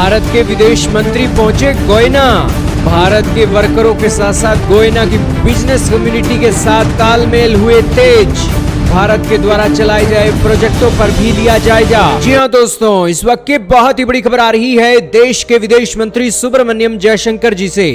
भारत के विदेश मंत्री पहुंचे गोयना। भारत के वर्करों के साथ साथ गोयना की बिजनेस कम्युनिटी के साथ तालमेल हुए तेज। भारत के द्वारा चलाए जाए प्रोजेक्टों पर भी लिया जायजा। जी हां दोस्तों, इस वक्त की बहुत ही बड़ी खबर आ रही है देश के विदेश मंत्री सुब्रमण्यम जयशंकर जी से।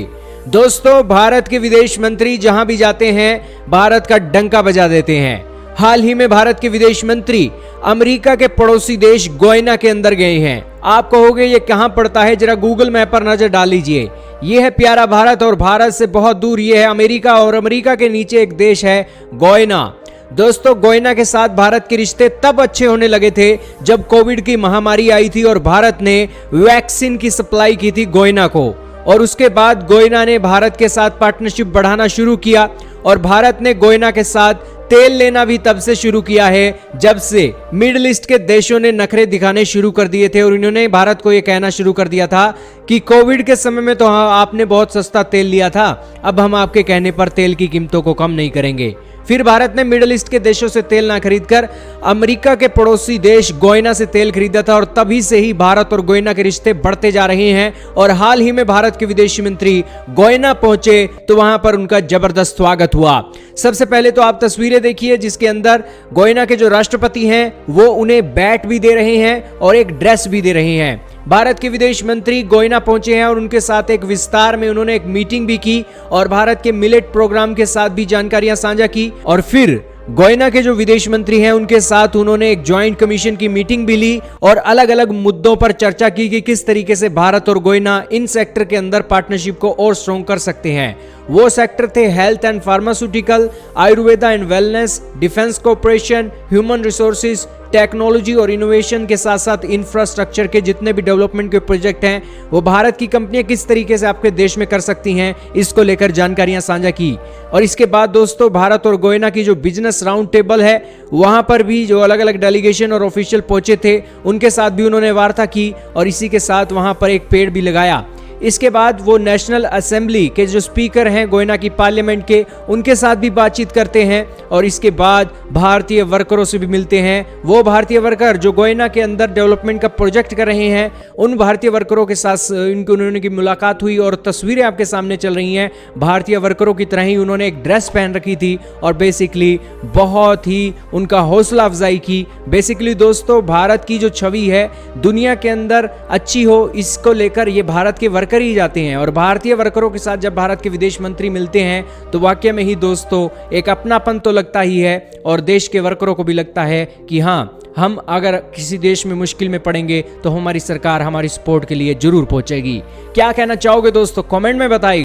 दोस्तों, भारत के विदेश मंत्री जहां भी जाते हैं भारत का डंका बजा देते हैं। हाल ही में भारत के विदेश मंत्री अमेरिका के पड़ोसी देश गोयना के अंदर गए हैं। आप कहोगे ये कहां पड़ता है, जरा गूगल मैप पर नजर डाल लीजिए। ये है प्यारा भारत और भारत से बहुत दूर ये है अमेरिका और अमेरिका के नीचे एक देश है गोयना। दोस्तों, गोयना के साथ भारत के रिश्ते तब अच्छे होने लगे थे जब कोविड की महामारी आई थी और भारत ने वैक्सीन की सप्लाई की थी गोयना को, और उसके बाद गोयना ने भारत के साथ पार्टनरशिप बढ़ाना शुरू किया और भारत ने गोयना के साथ तेल लेना भी तब से शुरू किया है जब से मिडिल ईस्ट के देशों ने नखरे दिखाने शुरू कर दिए थे और इन्होंने भारत को यह कहना शुरू कर दिया था कि कोविड के समय में तो आपने बहुत सस्ता तेल लिया था, अब हम आपके कहने पर तेल की कीमतों को कम नहीं करेंगे। फिर भारत ने मिडिल ईस्ट के देशों से तेल ना खरीदकर अमेरिका के पड़ोसी देश गोयना से तेल खरीदा था और तभी से ही भारत और गोयना के रिश्ते बढ़ते जा रहे हैं। और हाल ही में भारत के विदेश मंत्री गोयना पहुंचे तो वहां पर उनका जबरदस्त स्वागत हुआ। सबसे पहले तो आप तस्वीरें देखिए जिसके अंदर गोयना के जो राष्ट्रपति हैं वो उन्हें बैट भी दे रहे हैं और एक ड्रेस भी दे रहे हैं। भारत के विदेश मंत्री गोयना पहुंचे हैं और उनके साथ एक विस्तार में उन्होंने एक मीटिंग भी की और भारत के मिलेट प्रोग्राम के साथ भी जानकारियां साझा की। और फिर गोयना के जो विदेश मंत्री हैं उनके साथ उन्होंने एक ज्वाइंट कमीशन की मीटिंग भी ली और अलग अलग मुद्दों पर चर्चा की कि किस तरीके से भारत और गोयना इन सेक्टर के अंदर पार्टनरशिप को और स्ट्रॉन्ग कर सकते हैं। वो सेक्टर थे health and pharmaceutical, Ayurveda and wellness, defence cooperation, human resources, technology और इनोवेशन के साथ साथ इंफ्रास्ट्रक्चर के जितने भी डेवलपमेंट के प्रोजेक्ट हैं वो भारत की कंपनियां किस तरीके से आपके देश में कर सकती हैं, इसको लेकर जानकारियां साझा की। और इसके बाद दोस्तों, भारत और गोयना की जो बिजनेस राउंड टेबल है वहां पर भी जो अलग अलग डेलीगेशन और ऑफिशियल पहुंचे थे उनके साथ भी उन्होंने वार्ता की और इसी के साथ वहां पर एक पेड़ भी लगाया। इसके बाद वो नेशनल असेंबली के जो स्पीकर हैं गोयना की पार्लियामेंट के, उनके साथ भी बातचीत करते हैं और इसके बाद भारतीय वर्करों से भी मिलते हैं। वो भारतीय वर्कर जो गोयना के अंदर डेवलपमेंट का प्रोजेक्ट कर रहे हैं उन भारतीय वर्करों के साथ उन्होंने की मुलाकात हुई और तस्वीरें आपके सामने चल रही हैं। भारतीय वर्करों की तरह ही उन्होंने एक ड्रेस पहन रखी थी और बेसिकली बहुत ही उनका हौसला अफजाई की। बेसिकली दोस्तों, भारत की जो छवि है दुनिया के अंदर अच्छी हो, इसको लेकर ये भारत के वर्कर ही जाते हैं और भारतीय वर्करों के साथ जब भारत के विदेश मंत्री मिलते हैं तो वाकई में ही दोस्तों एक अपनापन तो लगता ही है और देश के वर्करों को भी लगता है कि हाँ, हम अगर किसी देश में मुश्किल में पड़ेंगे तो हमारी सरकार हमारी सपोर्ट के लिए जरूर पहुंचेगी। क्या कहना चाहोगे दोस्तों, कमेंट में बताइए।